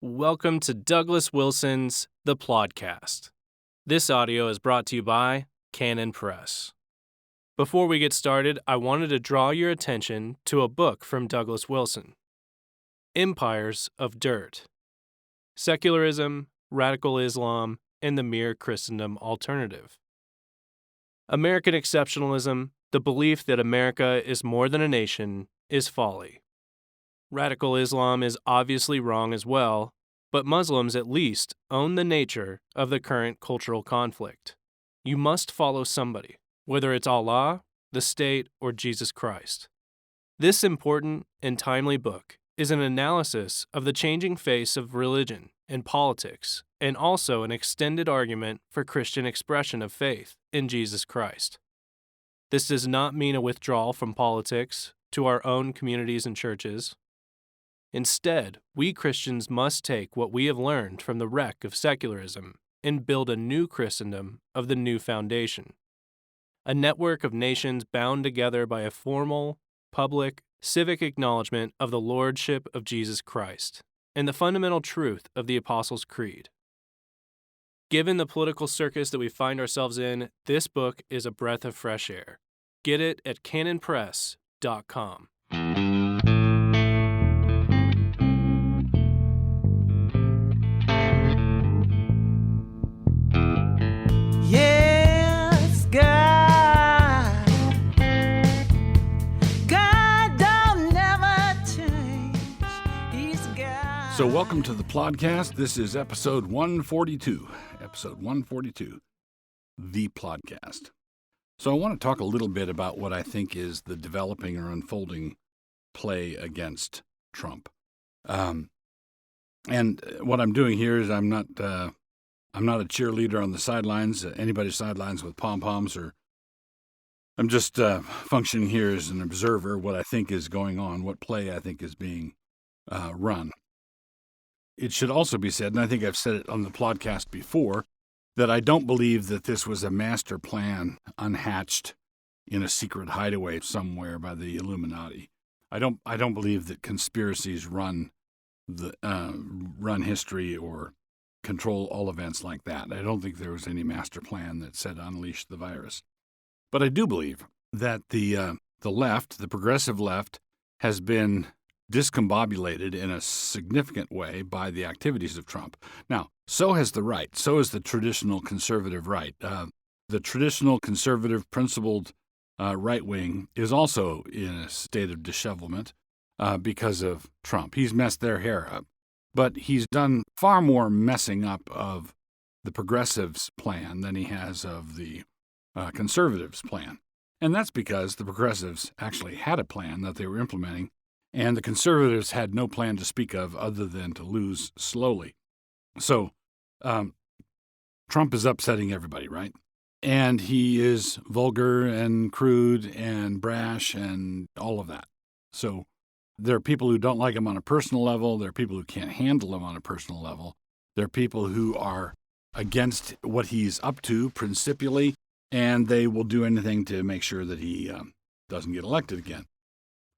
Welcome to Douglas Wilson's The Plodcast. This audio is brought to you by Canon Press. Before we get started, I wanted to draw your attention to a book from Douglas Wilson, Empires of Dirt: Secularism, Radical Islam, and the Mere Christendom Alternative. American exceptionalism, the belief that America is more than a nation, is folly. Radical Islam is obviously wrong as well, but Muslims at least own the nature of the current cultural conflict. You must follow somebody, whether it's Allah, the state, or Jesus Christ. This important and timely book is an analysis of the changing face of religion and politics, and also an extended argument for Christian expression of faith in Jesus Christ. This does not mean a withdrawal from politics to our own communities and churches. Instead, we Christians must take what we have learned from the wreck of secularism and build a new Christendom of the new foundation, a network of nations bound together by a formal, public, civic acknowledgement of the lordship of Jesus Christ and the fundamental truth of the Apostles' Creed. Given the political circus that we find ourselves in, this book is a breath of fresh air. Get it at canonpress.com. Yes, God don't never change. He's God. So welcome to the Plodcast. This is episode 142. The Plodcast. So I want to talk a little bit about what I think is the developing or unfolding play against Trump. And what I'm doing here is I'm not a cheerleader on the sidelines, anybody's sidelines with pom-poms, or I'm just functioning here as an observer, what I think is going on, what play I think is being run. It should also be said, and I think I've said it on the podcast before, that I don't believe that this was a master plan unhatched in a secret hideaway somewhere by the Illuminati. I don't believe that conspiracies run history or control all events like that. I don't think there was any master plan that said unleash the virus. But I do believe that the left, the progressive left, has been discombobulated in a significant way by the activities of Trump. Now, so has the right. So is the traditional conservative right. The traditional conservative principled right wing is also in a state of dishevelment because of Trump. He's messed their hair up. But he's done far more messing up of the progressives' plan than he has of the conservatives' plan. And that's because the progressives actually had a plan that they were implementing, and the conservatives had no plan to speak of other than to lose slowly. So Trump is upsetting everybody, right? And he is vulgar and crude and brash and all of that. So there are people who don't like him on a personal level. There are people who can't handle him on a personal level. There are people who are against what he's up to principially, and they will do anything to make sure that he doesn't get elected again.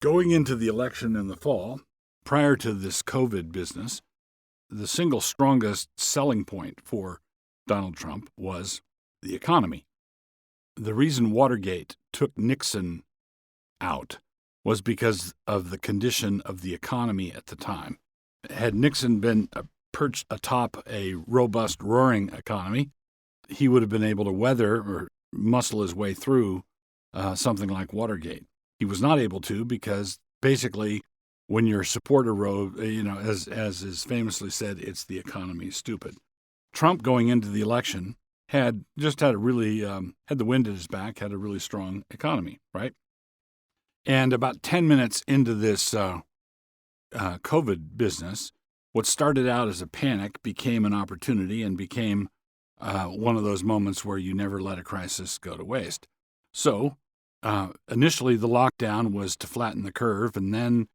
Going into the election in the fall, prior to this COVID business, the single strongest selling point for Donald Trump was the economy. The reason Watergate took Nixon out was because of the condition of the economy at the time. Had Nixon been perched atop a robust, roaring economy, he would have been able to weather or muscle his way through something like Watergate. He was not able to because basically when your support erodes, as is famously said, it's the economy, stupid. Trump going into the election had the wind at his back, had a really strong economy, right? And about 10 minutes into this COVID business, what started out as a panic became an opportunity and became one of those moments where you never let a crisis go to waste. So initially the lockdown was to flatten the curve, and then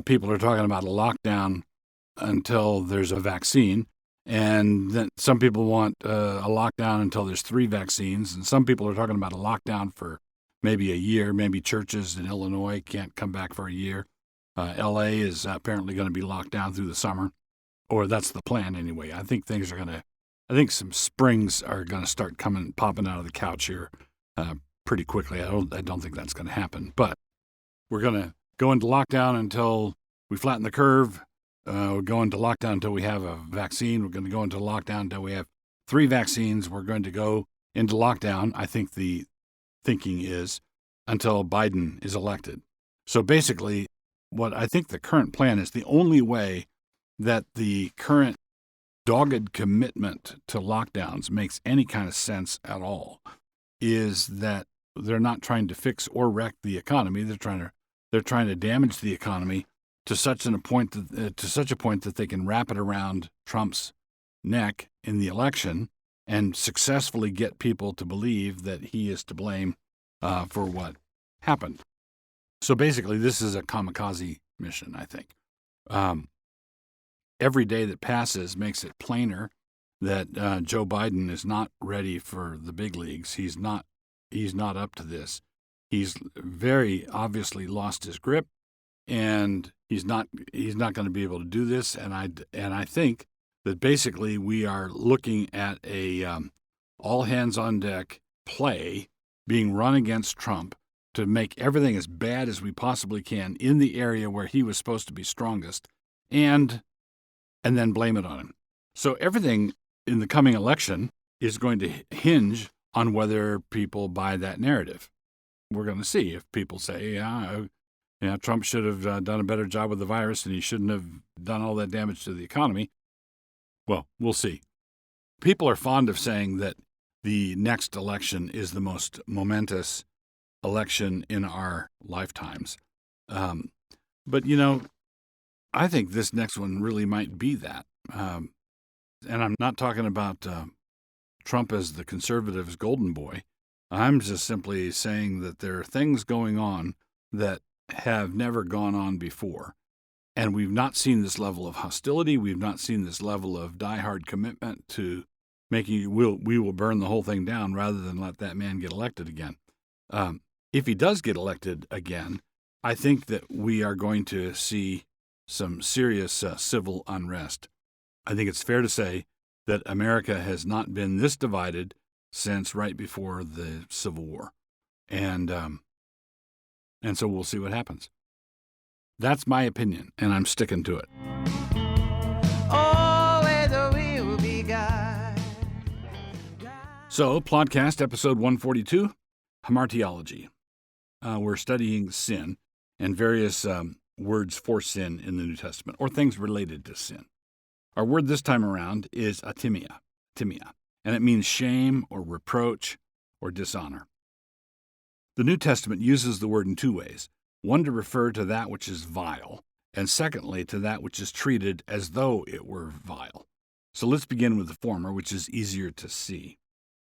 people are talking about a lockdown until there's a vaccine. And then some people want a lockdown until there's 3 vaccines, and some people are talking about a lockdown for maybe a year. Maybe churches in Illinois can't come back for a year. L.A. is apparently going to be locked down through the summer. or that's the plan anyway. I think I think some springs are going to start popping out of the couch here pretty quickly. I don't think that's going to happen, but we're going to go into lockdown until we flatten the curve. We're going to lockdown until we have a vaccine. We're going to go into lockdown until we have 3 vaccines. We're going to go into lockdown, I think the thinking is, until Biden is elected. So basically, what I think the current plan is, the only way that the current dogged commitment to lockdowns makes any kind of sense at all is that they're not trying to fix or wreck the economy. They're trying to damage the economy to such a point that they can wrap it around Trump's neck in the election and successfully get people to believe that he is to blame for what happened. So basically, this is a kamikaze mission, I think. Every day that passes makes it plainer that Joe Biden is not ready for the big leagues. He's not up to this. He's very obviously lost his grip, and he's not going to be able to do this. And I think that basically we are looking at a all hands on deck play being run against Trump to make everything as bad as we possibly can in the area where he was supposed to be strongest, and then blame it on him. So everything in the coming election is going to hinge on whether people buy that narrative. We're going to see if people say, yeah, Trump should have done a better job with the virus and he shouldn't have done all that damage to the economy. Well, we'll see. People are fond of saying that the next election is the most momentous election in our lifetimes. But, I think this next one really might be that. And I'm not talking about Trump as the conservatives' golden boy. I'm just simply saying that there are things going on that have never gone on before. And we've not seen this level of hostility. We've not seen this level of diehard commitment to making we will burn the whole thing down rather than let that man get elected again. If he does get elected again, I think that we are going to see some serious civil unrest. I think it's fair to say that America has not been this divided since right before the Civil War. And so we'll see what happens. That's my opinion, and I'm sticking to it. Always will be God. So, Plodcast, episode 142, Hamartiology. We're studying sin and various words for sin in the New Testament, or things related to sin. Our word this time around is atimia, and it means shame or reproach or dishonor. The New Testament uses the word in 2 ways. One to refer to that which is vile, and secondly to that which is treated as though it were vile. So let's begin with the former, which is easier to see.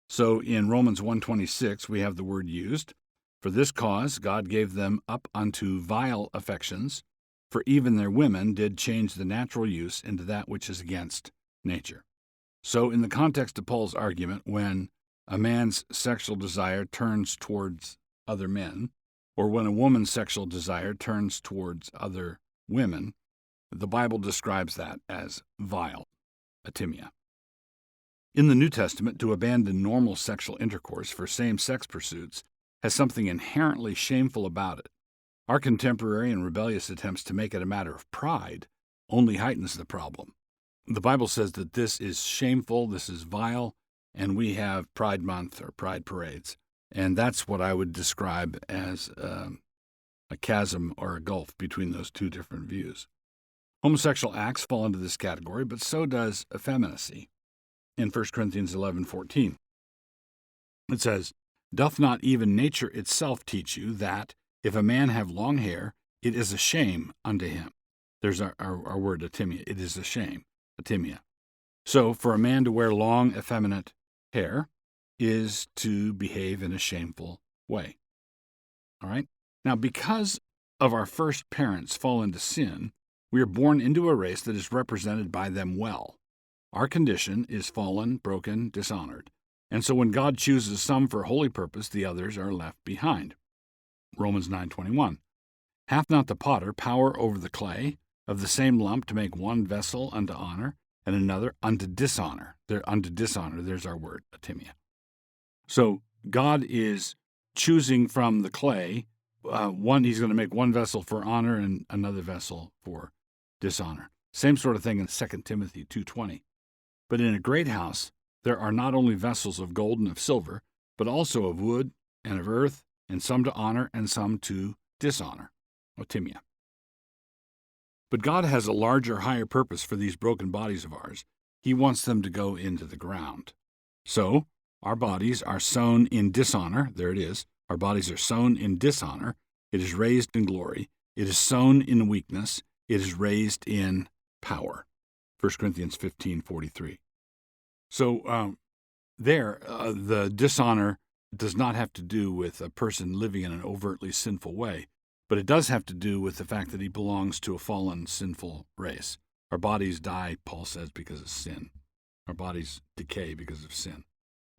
So in Romans 1:26, we have the word used. For this cause God gave them up unto vile affections, for even their women did change the natural use into that which is against nature. So in the context of Paul's argument, when a man's sexual desire turns towards other men, or when a woman's sexual desire turns towards other women, the Bible describes that as vile, atimia. In the New Testament, to abandon normal sexual intercourse for same-sex pursuits has something inherently shameful about it. Our contemporary and rebellious attempts to make it a matter of pride only heightens the problem. The Bible says that this is shameful, this is vile, and we have Pride Month or Pride Parades. And that's what I would describe as a chasm or a gulf between those two different views. Homosexual acts fall into this category, but so does effeminacy. In 1 Corinthians 11:14, it says, Doth not even nature itself teach you that, if a man have long hair, it is a shame unto him? There's our word atimia. It is a shame, atimia. So, for a man to wear long, effeminate hair is to behave in a shameful way. All right? Now, because of our first parents fall into sin, we are born into a race that is represented by them well. Our condition is fallen, broken, dishonored. And so when God chooses some for holy purpose, the others are left behind. Romans 9:21. Hath not the potter power over the clay, of the same lump to make one vessel unto honor, and another unto dishonor. Unto dishonor, there's our word, atimia. So God is choosing from the clay, he's going to make one vessel for honor and another vessel for dishonor. Same sort of thing in 2 Timothy 2:20. But in a great house there are not only vessels of gold and of silver, but also of wood and of earth, and some to honor and some to dishonor, otimia. But God has a larger, higher purpose for these broken bodies of ours. He wants them to go into the ground. So, our bodies are sown in dishonor. There it is. Our bodies are sown in dishonor. It is raised in glory. It is sown in weakness. It is raised in power. 1 Corinthians 15:43. So, the dishonor does not have to do with a person living in an overtly sinful way, but it does have to do with the fact that he belongs to a fallen, sinful race. Our bodies die, Paul says, because of sin. Our bodies decay because of sin.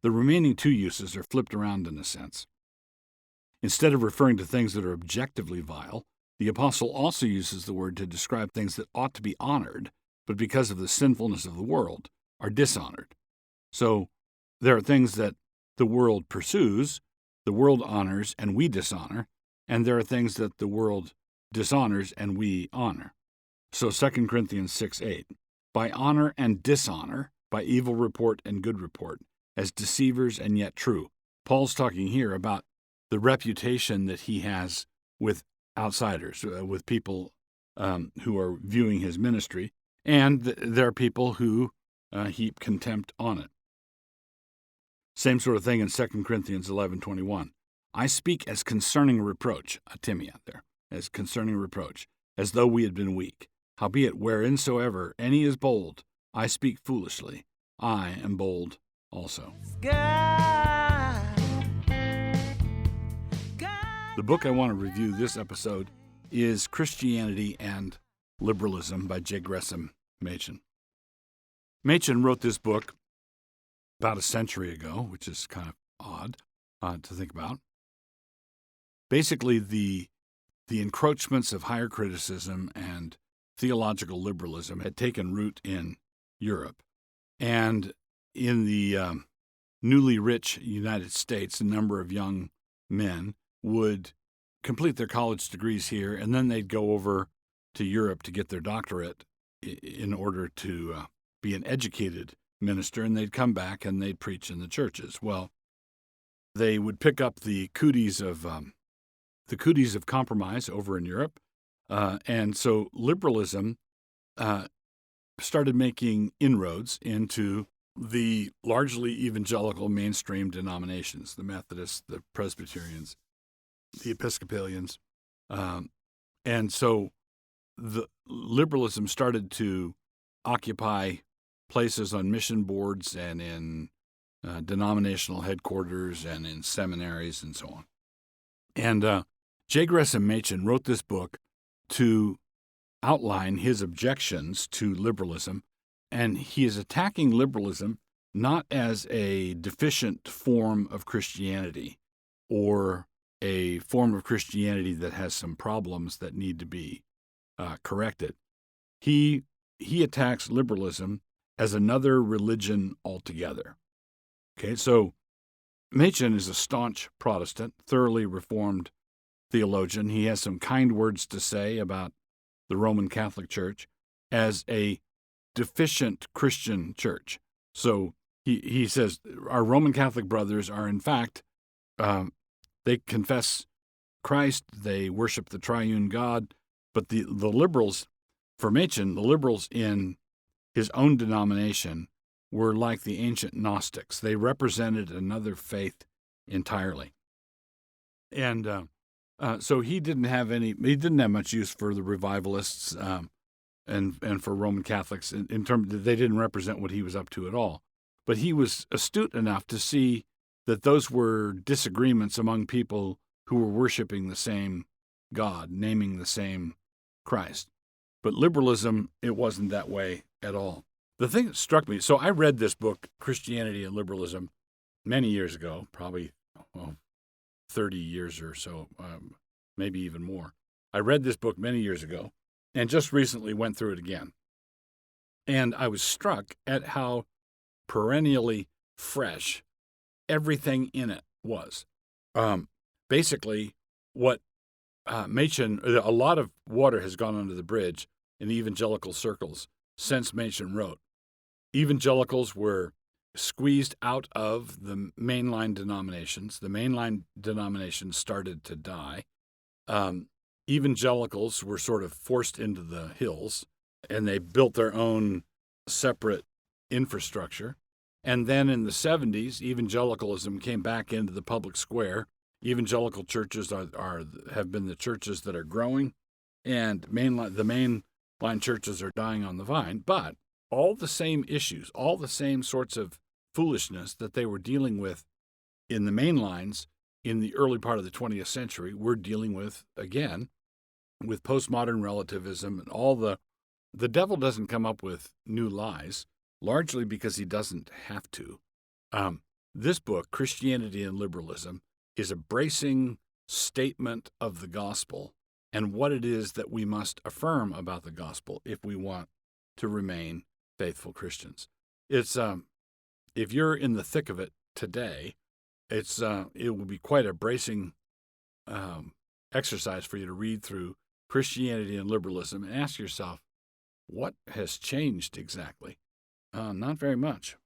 The remaining two uses are flipped around in a sense. Instead of referring to things that are objectively vile, the apostle also uses the word to describe things that ought to be honored, but because of the sinfulness of the world, are dishonored. So there are things that the world pursues, the world honors, and we dishonor, and there are things that the world dishonors and we honor. So 2 Corinthians 6:8, by honor and dishonor, by evil report and good report, as deceivers and yet true. Paul's talking here about the reputation that he has with outsiders, with people who are viewing his ministry, and there are people who heap contempt on it. Same sort of thing in 2 Corinthians 11:21. I speak as concerning reproach, atimia there, as concerning reproach, as though we had been weak. Howbeit, whereinsoever any is bold, I speak foolishly. I am bold also. The book I want to review this episode is Christianity and Liberalism by J. Gresham Machen. Machen wrote this book about a century ago, which is kind of odd to think about. Basically, the encroachments of higher criticism and theological liberalism had taken root in Europe. And in the newly rich United States, a number of young men would complete their college degrees here, and then they'd go over to Europe to get their doctorate in order to be an educated minister, and they'd come back and they'd preach in the churches. Well, they would pick up the cooties of compromise over in Europe, and so liberalism started making inroads into the largely evangelical mainstream denominations, the Methodists, the Presbyterians, the Episcopalians. And so the liberalism started to occupy places on mission boards and in denominational headquarters and in seminaries and so on. And J. Gresham Machen wrote this book to outline his objections to liberalism, and he is attacking liberalism not as a deficient form of Christianity or a form of Christianity that has some problems that need to be corrected. He attacks liberalism as another religion altogether. Okay, so Machen is a staunch Protestant, thoroughly Reformed theologian. He has some kind words to say about the Roman Catholic Church as a deficient Christian church. So he says our Roman Catholic brothers are, in fact, they confess Christ, they worship the triune God, but the liberals, for Machen, the liberals in his own denomination were like the ancient Gnostics. They represented another faith entirely. And so he didn't have much use for the revivalists and for Roman Catholics in terms that they didn't represent what he was up to at all. But he was astute enough to see that those were disagreements among people who were worshiping the same God, naming the same Christ. But liberalism, it wasn't that way at all. The thing that struck me, so I read this book, Christianity and Liberalism, many years ago, probably 30 years or so, maybe even more. I read this book many years ago, and just recently went through it again. And I was struck at how perennially fresh everything in it was. Basically, what Machen, a lot of water has gone under the bridge in evangelical circles since Machen wrote. Evangelicals were squeezed out of the mainline denominations. The mainline denominations started to die. Evangelicals were sort of forced into the hills, and they built their own separate infrastructure. And then in the 70s, evangelicalism came back into the public square. Evangelical churches have been the churches that are growing, and the mainline churches are dying on the vine. But all the same issues, all the same sorts of foolishness that they were dealing with in the main lines in the early part of the 20th century, we're dealing with again with postmodern relativism and all the devil doesn't come up with new lies, largely because he doesn't have to. This book, Christianity and Liberalism, is a bracing statement of the gospel and what it is that we must affirm about the gospel if we want to remain faithful Christians. It's if you're in the thick of it today, it will be quite a bracing exercise for you to read through Christianity and Liberalism and ask yourself, what has changed exactly? Not very much.